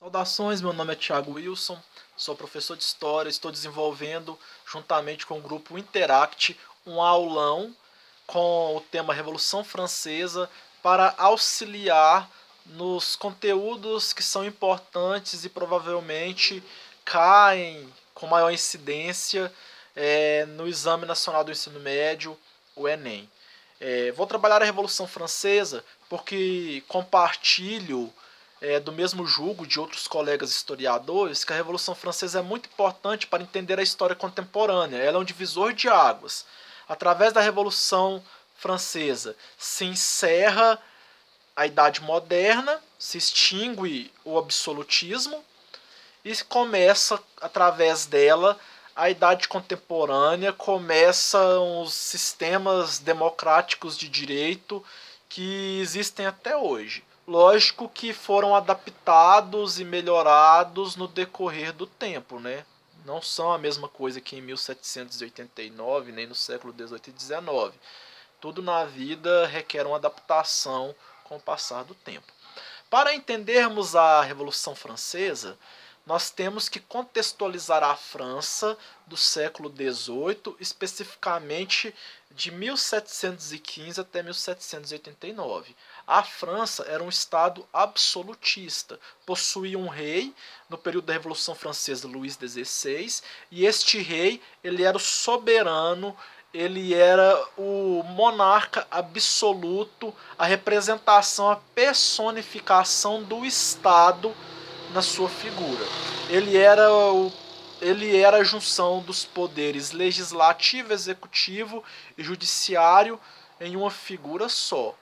Saudações, meu nome é Thiago Wilson, sou professor de História, estou desenvolvendo, juntamente com o grupo Interact, um aulão com o tema Revolução Francesa para auxiliar nos conteúdos que são importantes e provavelmente caem com maior incidência no Exame Nacional do Ensino Médio, o Enem. Vou trabalhar a Revolução Francesa porque compartilho do mesmo julgo de outros colegas historiadores que a Revolução Francesa é muito importante para entender a história contemporânea. Ela é um divisor de águas. Através da Revolução Francesa se encerra a Idade Moderna, se extingue o absolutismo e começa, através dela, a Idade Contemporânea, começam os sistemas democráticos de direito que existem até hoje. Lógico que foram adaptados e melhorados no decorrer do tempo, né? Não são a mesma coisa que em 1789, nem no século XVIII e XIX. Tudo na vida requer uma adaptação com o passar do tempo. Para entendermos a Revolução Francesa, nós temos que contextualizar a França do século XVIII, especificamente de 1715 até 1789. A França era um estado absolutista, possuía um rei no período da Revolução Francesa, Luís XVI, e este rei ele era o soberano, ele era o monarca absoluto, a representação, a personificação do Estado na sua figura. Ele era a junção dos poderes legislativo, executivo e judiciário em uma figura só.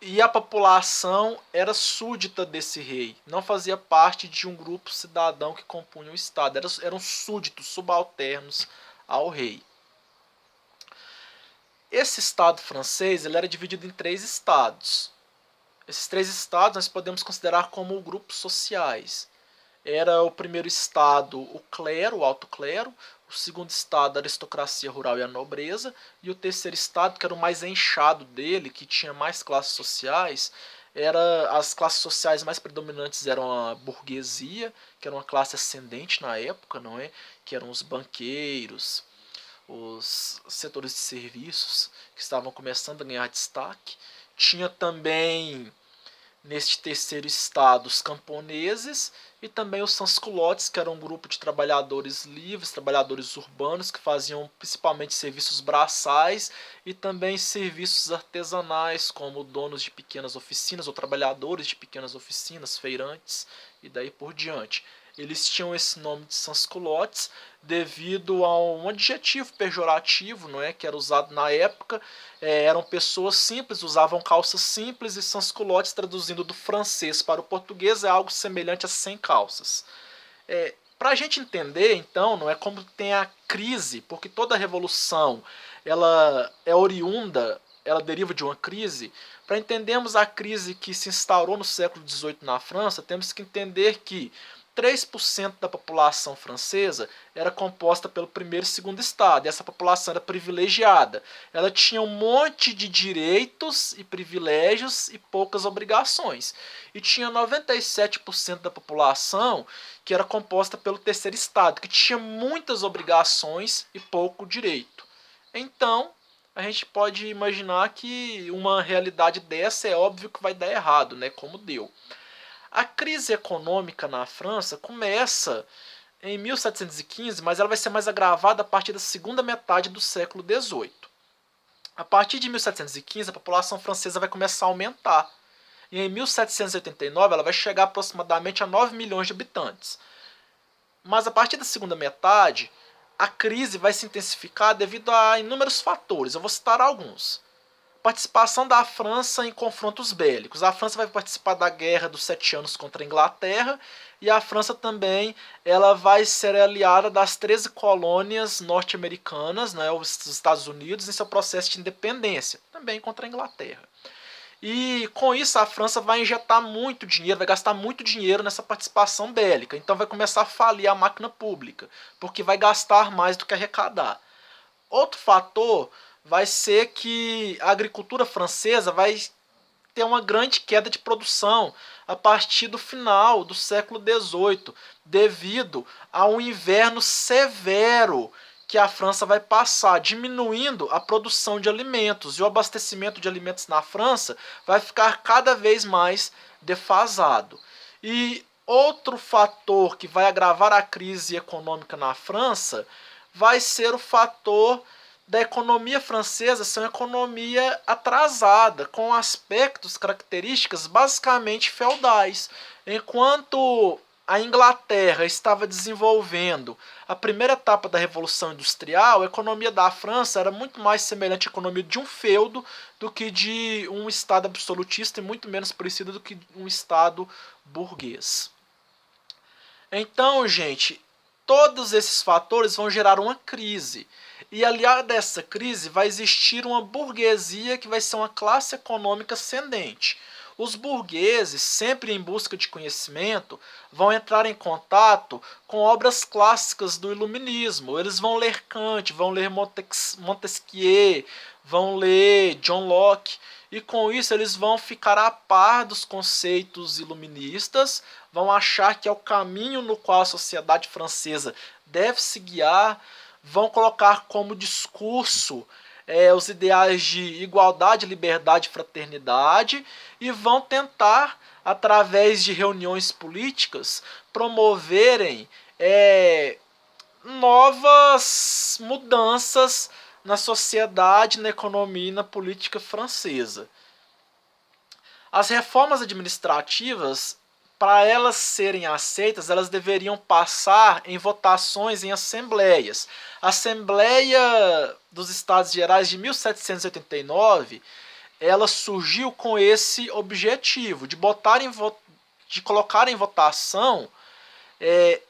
E a população era súdita desse rei, não fazia parte de um grupo cidadão que compunha o Estado, eram súditos, subalternos ao rei. Esse Estado francês ele era dividido em 3 estados. Esses 3 estados nós podemos considerar como grupos sociais. Era o primeiro estado o clero, o alto clero, o segundo estado a aristocracia rural e a nobreza, e o terceiro estado, que era o mais enxado dele, que tinha mais classes sociais, as classes sociais mais predominantes eram a burguesia, que era uma classe ascendente na época, não é? Que eram os banqueiros, os setores de serviços que estavam começando a ganhar destaque. Tinha também neste terceiro estado os camponeses e também os sansculotes, que eram um grupo de trabalhadores livres, trabalhadores urbanos que faziam principalmente serviços braçais e também serviços artesanais, como donos de pequenas oficinas ou trabalhadores de pequenas oficinas, feirantes e daí por diante. Eles tinham esse nome de sansculotes devido a um adjetivo pejorativo, não é, que era usado na época. Eram pessoas simples, usavam calças simples, e sansculotes, traduzindo do francês para o português, é algo semelhante a sem calças. Para a gente entender, então, não é como tem a crise, porque toda revolução ela é oriunda, ela deriva de uma crise. Para entendermos a crise que se instaurou no século XVIII na França, temos que entender que 3% da população francesa era composta pelo primeiro e segundo estado, e essa população era privilegiada. Ela tinha um monte de direitos e privilégios e poucas obrigações. E tinha 97% da população que era composta pelo terceiro estado, que tinha muitas obrigações e pouco direito. Então, a gente pode imaginar que uma realidade dessa é óbvio que vai dar errado, né, como deu. A crise econômica na França começa em 1715, mas ela vai ser mais agravada a partir da segunda metade do século XVIII. A partir de 1715, a população francesa vai começar a aumentar. E em 1789, ela vai chegar aproximadamente a 9 milhões de habitantes. Mas a partir da segunda metade, a crise vai se intensificar devido a inúmeros fatores. Eu vou citar alguns. Participação da França em confrontos bélicos. A França vai participar da Guerra dos 7 Anos contra a Inglaterra, e a França também ela vai ser aliada das 13 colônias norte-americanas, né, os Estados Unidos, em seu processo de independência, também contra a Inglaterra. E com isso a França vai injetar muito dinheiro, vai gastar muito dinheiro nessa participação bélica. Então vai começar a falir a máquina pública, porque vai gastar mais do que arrecadar. Outro fator vai ser que a agricultura francesa vai ter uma grande queda de produção a partir do final do século XVIII, devido a um inverno severo que a França vai passar, diminuindo a produção de alimentos, e o abastecimento de alimentos na França vai ficar cada vez mais defasado. E outro fator que vai agravar a crise econômica na França vai ser o fator da economia francesa ser uma economia atrasada, com aspectos, características basicamente feudais. Enquanto a Inglaterra estava desenvolvendo a primeira etapa da Revolução Industrial, a economia da França era muito mais semelhante à economia de um feudo do que de um Estado absolutista, e muito menos parecida do que um Estado burguês. Então, gente, todos esses fatores vão gerar uma crise. E aliado a essa crise vai existir uma burguesia que vai ser uma classe econômica ascendente. Os burgueses, sempre em busca de conhecimento, vão entrar em contato com obras clássicas do Iluminismo. Eles vão ler Kant, vão ler Montesquieu, vão ler John Locke. E com isso eles vão ficar a par dos conceitos iluministas, vão achar que é o caminho no qual a sociedade francesa deve se guiar, vão colocar como discurso os ideais de igualdade, liberdade e fraternidade, e vão tentar, através de reuniões políticas, promoverem novas mudanças na sociedade, na economia e na política francesa. As reformas administrativas, para elas serem aceitas, elas deveriam passar em votações em assembleias. A Assembleia dos Estados Gerais de 1789, ela surgiu com esse objetivo, de colocar em votação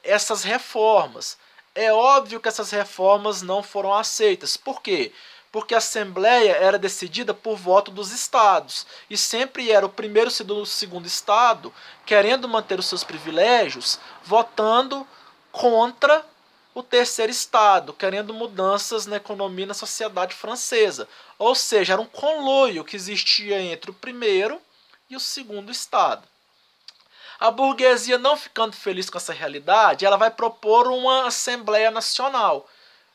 essas reformas. É óbvio que essas reformas não foram aceitas. Por quê? Porque a Assembleia era decidida por voto dos estados, e sempre era o primeiro e o segundo estado, querendo manter os seus privilégios, votando contra o terceiro estado, querendo mudanças na economia e na sociedade francesa. Ou seja, era um conluio que existia entre o primeiro e o segundo estado. A burguesia, não ficando feliz com essa realidade, ela vai propor uma Assembleia Nacional.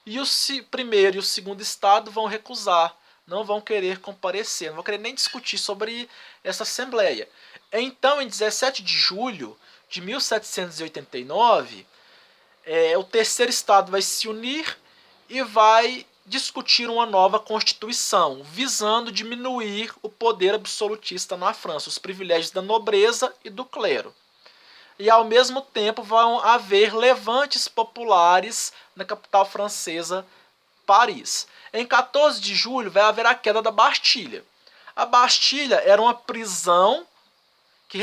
E o primeiro e o segundo estado vão recusar, não vão querer comparecer, não vão querer nem discutir sobre essa Assembleia. Então, em 17 de julho de 1789, o terceiro estado vai se unir e vai discutir uma nova Constituição, visando diminuir o poder absolutista na França, os privilégios da nobreza e do clero. E ao mesmo tempo vão haver levantes populares na capital francesa, Paris. Em 14 de julho vai haver a queda da Bastilha. A Bastilha era uma prisão que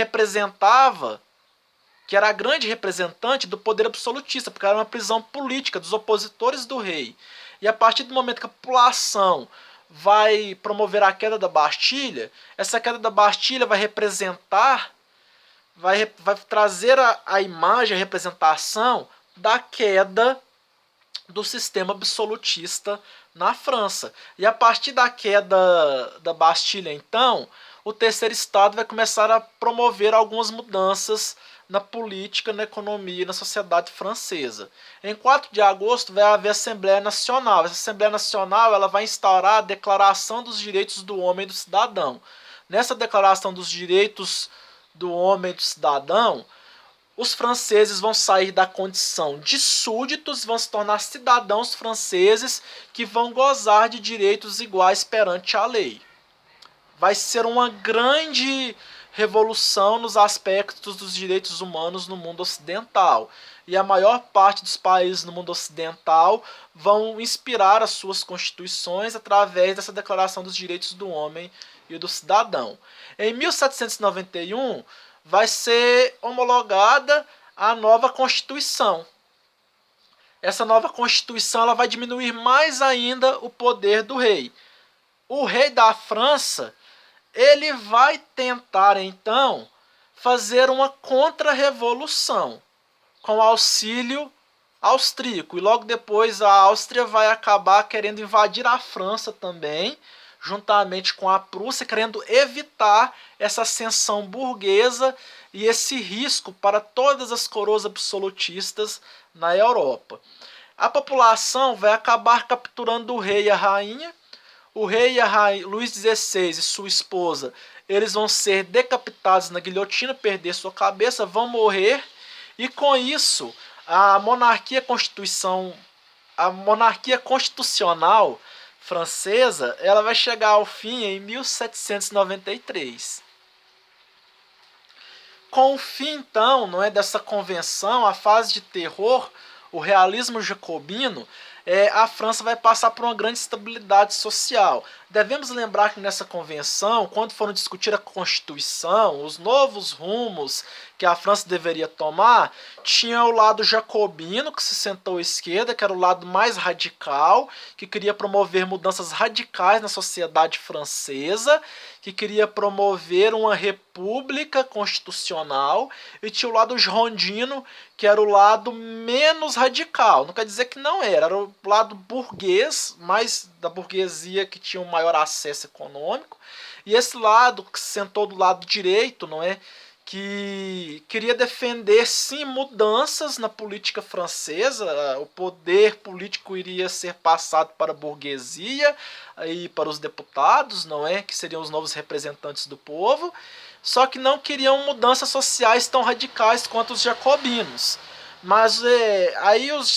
era a grande representante do poder absolutista, porque era uma prisão política dos opositores do rei. E a partir do momento que a população vai promover a queda da Bastilha, essa queda da Bastilha vai trazer a imagem, a representação da queda do sistema absolutista na França. E a partir da queda da Bastilha, então, o terceiro estado vai começar a promover algumas mudanças na política, na economia e na sociedade francesa. Em 4 de agosto vai haver a Assembleia Nacional. Essa Assembleia Nacional ela vai instaurar a Declaração dos Direitos do Homem e do Cidadão. Nessa Declaração dos Direitos do Homem e do Cidadão, os franceses vão sair da condição de súditos, vão se tornar cidadãos franceses que vão gozar de direitos iguais perante a lei. Vai ser uma grande revolução nos aspectos dos direitos humanos no mundo ocidental. E a maior parte dos países no mundo ocidental vão inspirar as suas constituições através dessa Declaração dos Direitos do Homem e do Cidadão. Em 1791 vai ser homologada a nova Constituição. Essa nova Constituição ela vai diminuir mais ainda o poder do rei. O rei da França ele vai tentar então fazer uma contra-revolução com auxílio austríaco, e logo depois a Áustria vai acabar querendo invadir a França também, juntamente com a Prússia, querendo evitar essa ascensão burguesa e esse risco para todas as coroas absolutistas na Europa. A população vai acabar capturando o rei e a rainha. O rei e a rainha, Luís XVI e sua esposa, eles vão ser decapitados na guilhotina, perder sua cabeça, vão morrer, e com isso a monarquia constitucional francesa, ela vai chegar ao fim em 1793. Com o fim, então, não é, dessa convenção, a fase de terror, o realismo jacobino, a França vai passar por uma grande estabilidade social. Devemos lembrar que nessa convenção, quando foram discutir a Constituição, os novos rumos que a França deveria tomar, tinha o lado jacobino, que se sentou à esquerda, que era o lado mais radical, que queria promover mudanças radicais na sociedade francesa, que queria promover uma república constitucional, e tinha o lado girondino, que era o lado menos radical. Não quer dizer que não era o lado burguês, mais da burguesia que tinha um maior acesso econômico, e esse lado que se sentou do lado direito, não é, que queria defender sim mudanças na política francesa. O poder político iria ser passado para a burguesia e para os deputados, não é, que seriam os novos representantes do povo, só que não queriam mudanças sociais tão radicais quanto os jacobinos. Mas aí os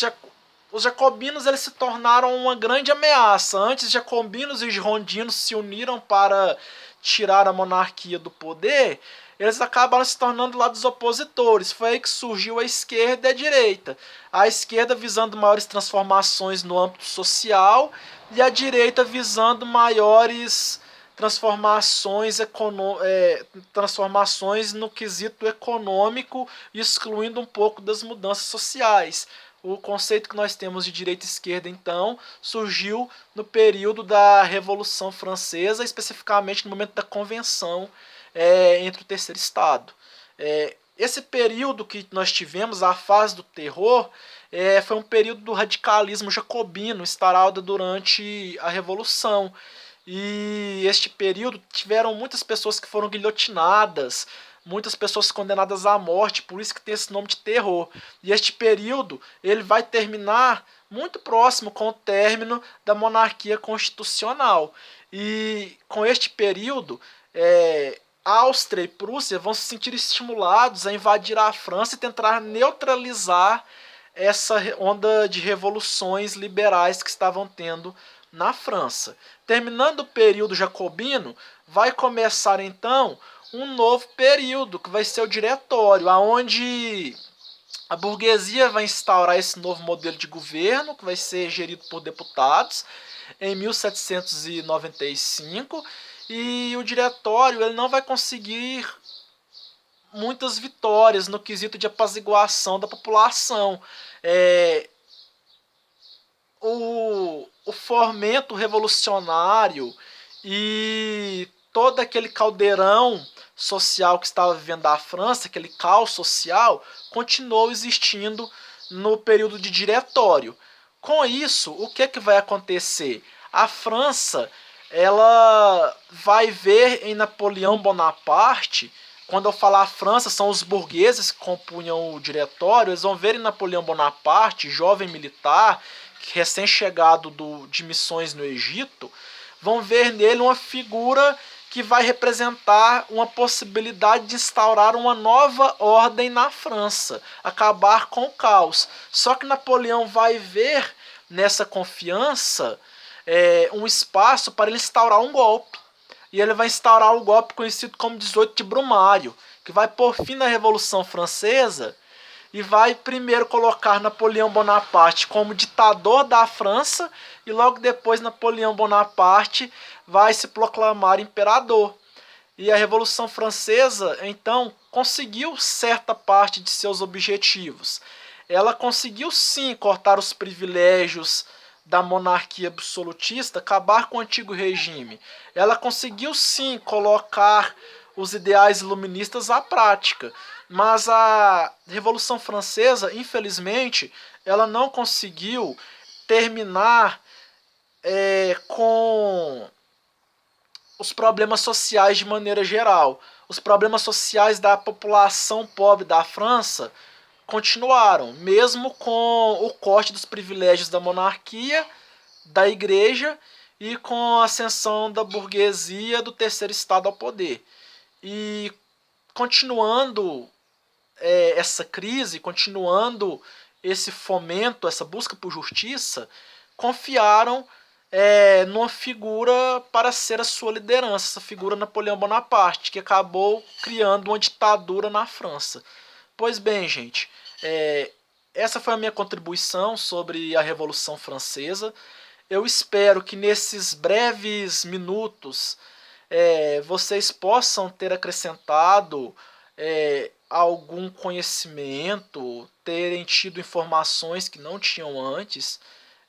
jacobinos eles se tornaram uma grande ameaça. Antes, jacobinos e girondinos se uniram para tirar a monarquia do poder. Eles acabaram se tornando lados opositores. Foi aí que surgiu a esquerda e a direita. A esquerda visando maiores transformações no âmbito social e a direita visando maiores transformações no quesito econômico, excluindo um pouco das mudanças sociais. O conceito que nós temos de direita e esquerda, então, surgiu no período da Revolução Francesa, especificamente no momento da Convenção entre o Terceiro Estado. Esse período que nós tivemos, a fase do terror, foi um período do radicalismo jacobino instaurado durante a Revolução. E este período tiveram muitas pessoas que foram guilhotinadas, muitas pessoas condenadas à morte, por isso que tem esse nome de terror. E este período ele vai terminar muito próximo com o término da monarquia constitucional. E com este período, Áustria e Prússia vão se sentir estimulados a invadir a França e tentar neutralizar essa onda de revoluções liberais que estavam tendo na França. Terminando o período jacobino, vai começar então um novo período, que vai ser o diretório, onde a burguesia vai instaurar esse novo modelo de governo, que vai ser gerido por deputados, em 1795, e o diretório ele não vai conseguir muitas vitórias no quesito de apaziguação da população. O fomento revolucionário e todo aquele caldeirão social que estava vivendo a França, aquele caos social, continuou existindo no período de diretório. Com isso, o que vai acontecer? A França ela vai ver em Napoleão Bonaparte, quando eu falar França, são os burgueses que compunham o diretório, eles vão ver em Napoleão Bonaparte, jovem militar, recém-chegado de missões no Egito, vão ver nele uma figura que vai representar uma possibilidade de instaurar uma nova ordem na França, acabar com o caos. Só que Napoleão vai ver nessa confiança um espaço para ele instaurar um golpe. E ele vai instaurar o golpe conhecido como 18 de Brumário, que vai pôr fim na Revolução Francesa e vai primeiro colocar Napoleão Bonaparte como ditador da França, e logo depois Napoleão Bonaparte vai se proclamar imperador. E a Revolução Francesa, então, conseguiu certa parte de seus objetivos. Ela conseguiu sim cortar os privilégios da monarquia absolutista, acabar com o antigo regime. Ela conseguiu sim colocar os ideais iluministas à prática, mas a Revolução Francesa, infelizmente, ela não conseguiu terminar com os problemas sociais de maneira geral. Os problemas sociais da população pobre da França continuaram, mesmo com o corte dos privilégios da monarquia, da igreja e com a ascensão da burguesia do terceiro estado ao poder. E continuando essa crise, continuando esse fomento, essa busca por justiça, confiaram numa figura para ser a sua liderança, essa figura Napoleão Bonaparte, que acabou criando uma ditadura na França. Pois bem, gente, essa foi a minha contribuição sobre a Revolução Francesa. Eu espero que nesses breves minutos vocês possam ter acrescentado algum conhecimento, terem tido informações que não tinham antes.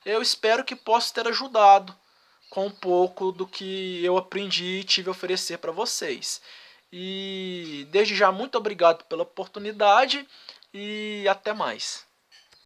Eu espero que possa ter ajudado com um pouco do que eu aprendi e tive a oferecer para vocês. E desde já, muito obrigado pela oportunidade e até mais.